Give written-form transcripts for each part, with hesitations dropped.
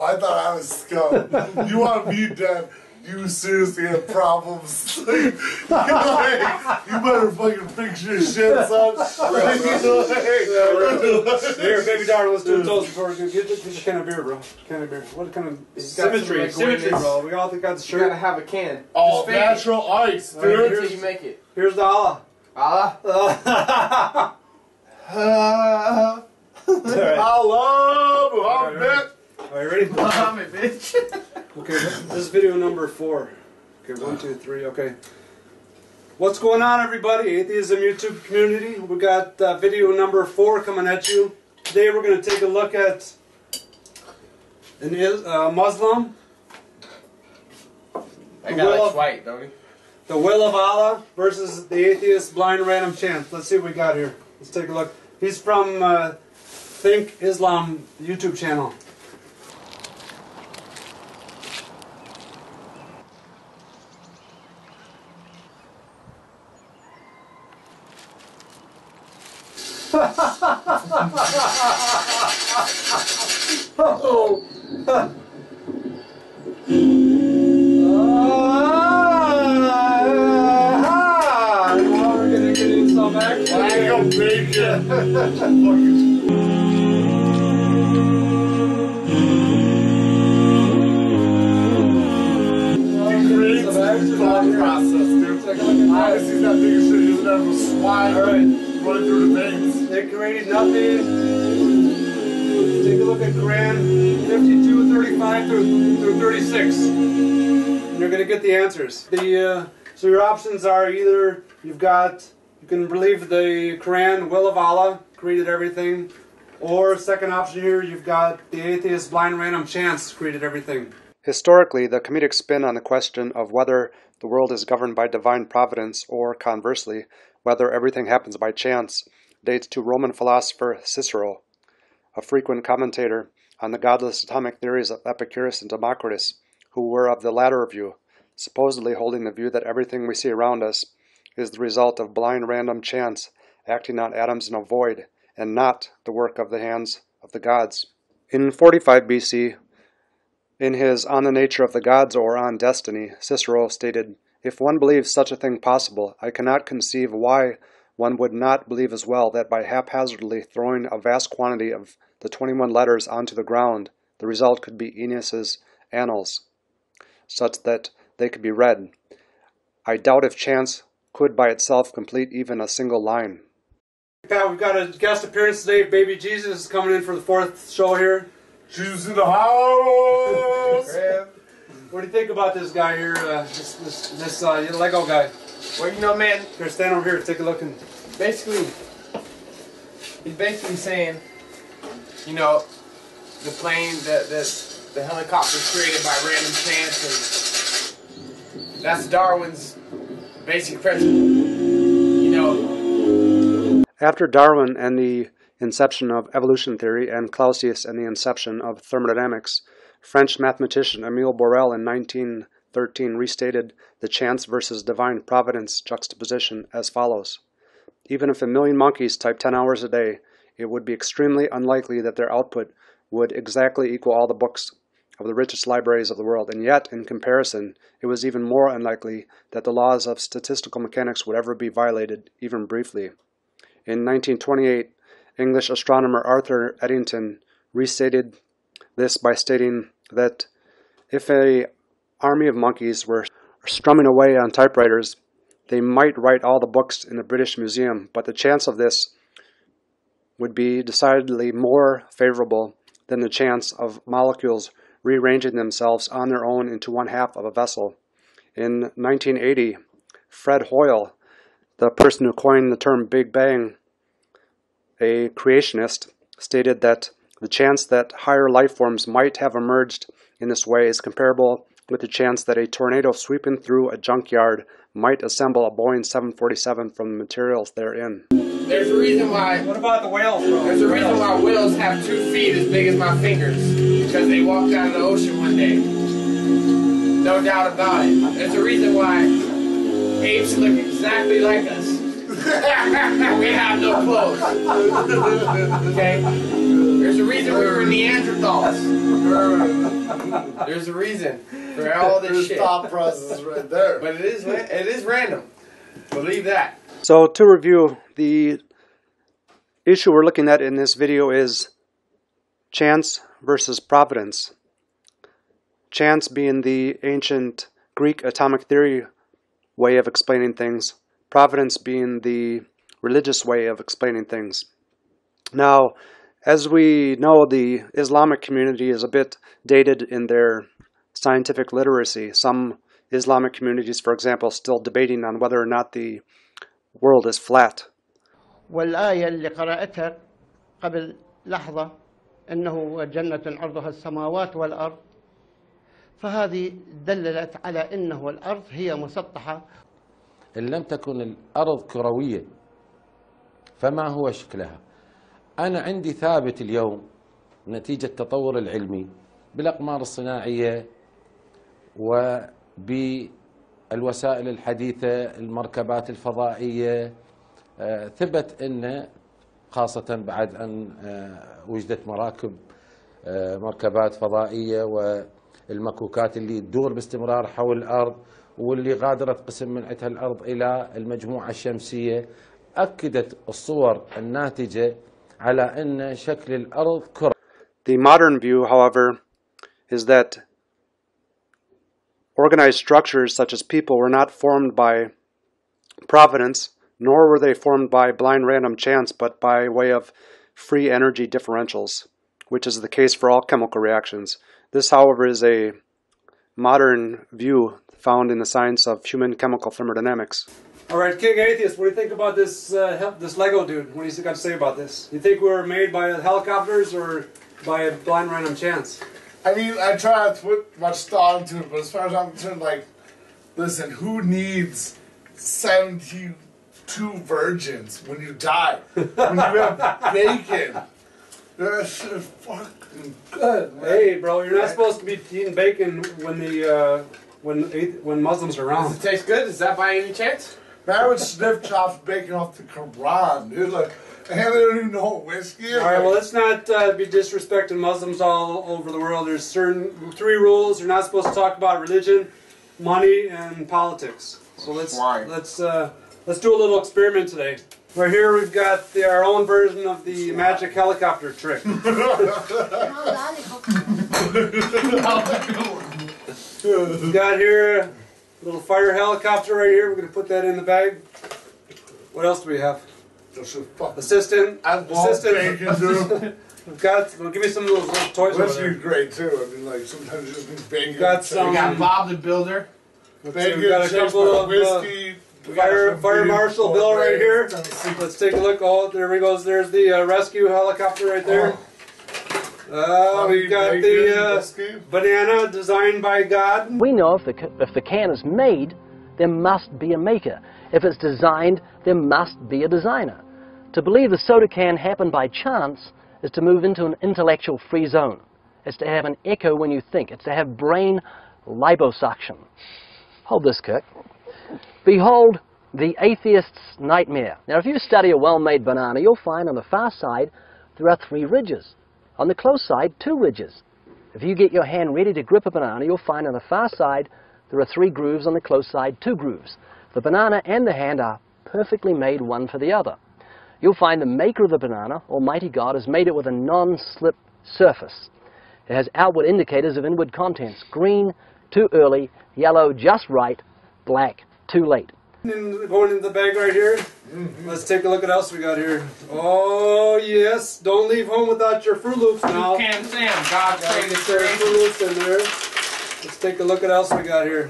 I thought I was scum. You want me dead? You seriously have problems. Like, you better fucking fix your shit, son. Here, baby darling, let's do a toast before we get a can of beer, bro. Can of beer. What kind of symmetry, bro? We all got the shirt. You gotta have a can. Oh, natural ice, dude. Until you make it. Here's the Allah. Allah? Allah, Muhammad. Are you ready? Muhammad, bitch. Okay, this is video number 4. Okay, 1, 2, 3, okay. What's going on, everybody? Atheism YouTube community. We got video number 4 coming at you. Today we're going to take a look at a Muslim. That guy likes white, don't he? The will of Allah versus the atheist blind random chance. Let's see what we got here. Let's take a look. He's from Think Islam YouTube channel. Oh. We're gonna get in some action. I go bacon. Process, dude. Honestly, he's not thinking shit. He doesn't have no swine running through the veins. They created nothing. Take a look at Quran 52, 35 through 36. And you're going to get the answers. So your options are either you can believe the Quran, will of Allah, created everything. Or second option here, you've got the atheist blind random chance created everything. Historically, the comedic spin on the question of whether the world is governed by divine providence or, conversely, whether everything happens by chance, dates to Roman philosopher Cicero, a frequent commentator on the godless atomic theories of Epicurus and Democritus, who were of the latter view, supposedly holding the view that everything we see around us is the result of blind random chance acting on atoms in a void, and not the work of the hands of the gods. In 45 BC, in his On the Nature of the Gods or On Destiny, Cicero stated, "If one believes such a thing possible, I cannot conceive why one would not believe as well that by haphazardly throwing a vast quantity of the 21 letters onto the ground, the result could be Ennius's Annals, such that they could be read. I doubt if chance could by itself complete even a single line." Pat, we've got a guest appearance today. Baby Jesus is coming in for the 4th show here. Jesus in the house! What do you think about this guy here, this Lego guy? Well, you know, man. Here, stand over here, take a look. Basically, he's basically saying, you know, the plane, the helicopter was created by random chance, and that's Darwin's basic principle. You know. After Darwin and the inception of evolution theory and Clausius and the inception of thermodynamics, French mathematician Émile Borel in 1913 restated the chance versus divine providence juxtaposition as follows. Even if 1 million monkeys type 10 hours a day, it would be extremely unlikely that their output would exactly equal all the books of the richest libraries of the world, and yet, in comparison, it was even more unlikely that the laws of statistical mechanics would ever be violated, even briefly. In 1928, English astronomer Arthur Eddington restated this by stating that if an army of monkeys were strumming away on typewriters, they might write all the books in the British Museum, but the chance of this would be decidedly more favorable than the chance of molecules rearranging themselves on their own into one half of a vessel. In 1980, Fred Hoyle, the person who coined the term Big Bang, a creationist, stated that the chance that higher life forms might have emerged in this way is comparable with the chance that a tornado sweeping through a junkyard might assemble a Boeing 747 from the materials therein. There's a reason why... What about the whales, bro? There's a reason why whales have 2 feet as big as my fingers. Because they walked out of the ocean one day. No doubt about it. There's a reason why apes look exactly like us. We have no clothes. Okay? There's a reason we were Neanderthals. There's a reason for all this shit. Thought process right there. But it is random. Believe that. So to review, the issue we're looking at in this video is chance versus providence. Chance being the ancient Greek atomic theory way of explaining things, providence being the religious way of explaining things. Now, as we know, the Islamic community is a bit dated in their scientific literacy. Some Islamic communities, for example, still debating on whether or not the world is flat. والآية اللي قرأتها قبل لحظة أنه جنة عرضها السماوات والأرض، فهذه دللت على أنه الأرض هي مسطحة. إن لم تكن الأرض كروية فما هو شكلها؟ أنا عندي ثابت اليوم نتيجة التطور العلمي بالأقمار الصناعية وبالوسائل الحديثة المركبات الفضائية، ثبت أن خاصة بعد أن وجدت مركبات فضائية والمكوكات اللي تدور باستمرار حول الأرض واللي غادرت قسم من عندها الأرض إلى المجموعة الشمسية، أكدت الصور الناتجة على أن شكل الأرض كرة. The modern view, however, is that organized structures such as people were not formed by providence, nor were they formed by blind random chance, but by way of free energy differentials, which is the case for all chemical reactions. This, however, is a modern view found in the science of human chemical thermodynamics. All right, King Atheist, what do you think about this this Lego dude? What do you got to say about this? You think we were made by helicopters or by a blind random chance? I mean, I try not to put much thought into it, but as far as I'm concerned, like, listen, who needs 72 virgins when you die? When you have bacon? That shit is fucking good, man. Hey, bro, you're not supposed to be eating bacon when Muslims are around. Does it taste good? Is that by any chance? Man, I would sniff chops bacon off the Quran, dude. Like, and they don't even know what whiskey is. All right, well, let's not be disrespecting Muslims all over the world. There's certain 3 rules. You're not supposed to talk about religion, money, and politics. So let's do a little experiment today. Right here we've got our own version of the magic helicopter trick. We've got here a little fire helicopter right here. We're going to put that in the bag. What else do we have? Assistant. We've got, well, give me some of those little toys over there. Whiskey's great too. I mean, like, sometimes you just need bacon. We've got some. We got Bob the Builder. Bacon, we've got a couple of whiskey. Fire Marshal Bill right here. Let's take a look. Oh, there he goes. There's the rescue helicopter right there. We've got the banana designed by God. We know if the can is made, there must be a maker. If it's designed, there must be a designer. To believe the soda can happened by chance is to move into an intellectual free zone. It's to have an echo when you think. It's to have brain liposuction. Hold this, Kirk. Behold the atheist's nightmare. Now, if you study a well-made banana, you'll find on the far side there are 3 ridges. On the close side, 2 ridges. If you get your hand ready to grip a banana, you'll find on the far side there are 3 grooves, on the close side 2 grooves. The banana and the hand are perfectly made one for the other. You'll find the maker of the banana, Almighty God, has made it with a non-slip surface. It has outward indicators of inward contents: green, too early; yellow, just right; black, too late. Going into the bag right here. Let's take a look at what else we got here. Oh yes, don't leave home without your Fruit Loops now. Can't Sam, God created Fruit Loops in there. Let's take a look at what else we got here.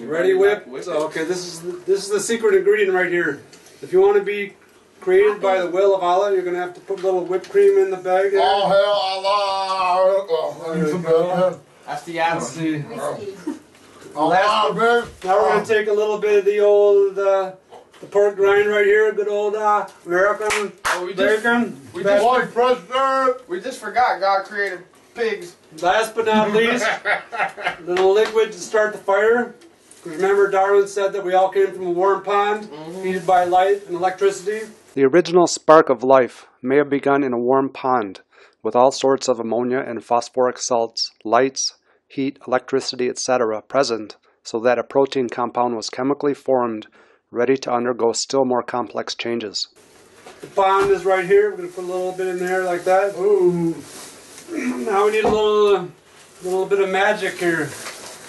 Ready, whip? So, okay, this is the secret ingredient right here. If you want to be created by the will of Allah, you're going to have to put a little whipped cream in the bag there. Oh hell, Allah! Oh, that's the Adam. Now we're going to take a little bit of the old the pork rind right here, good old American bacon. We just forgot God created pigs. Last but not least, a little liquid to start the fire. Because remember, Darwin said that we all came from a warm pond, heated by light and electricity. The original spark of life may have begun in a warm pond, with all sorts of ammonia and phosphoric salts, lights, heat, electricity, etc. present so that a protein compound was chemically formed, ready to undergo still more complex changes. The bond is right here. We're going to put a little bit in there like that. Ooh. Now we need a little bit of magic here.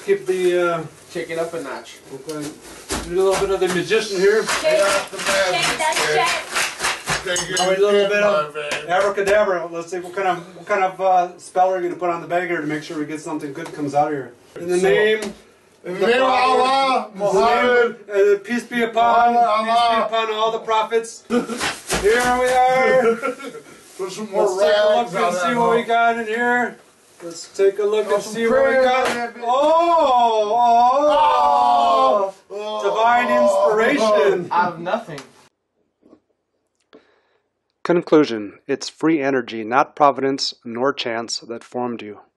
Keep the Take it up a notch. Okay. Do a little bit of the magician here. Take Now we do a little bit of abracadabra. Let's see what kind of spell are you going to put on the bag here to make sure we get something good comes out of here. In the name. In the name of Allah, Muhammad, peace be upon all the prophets. Here we are. Put some more Let's take a look and see what we got in here. Let's take a look and see what we got. Divine inspiration. Out of nothing. Conclusion: it's free energy, not providence nor chance, that formed you.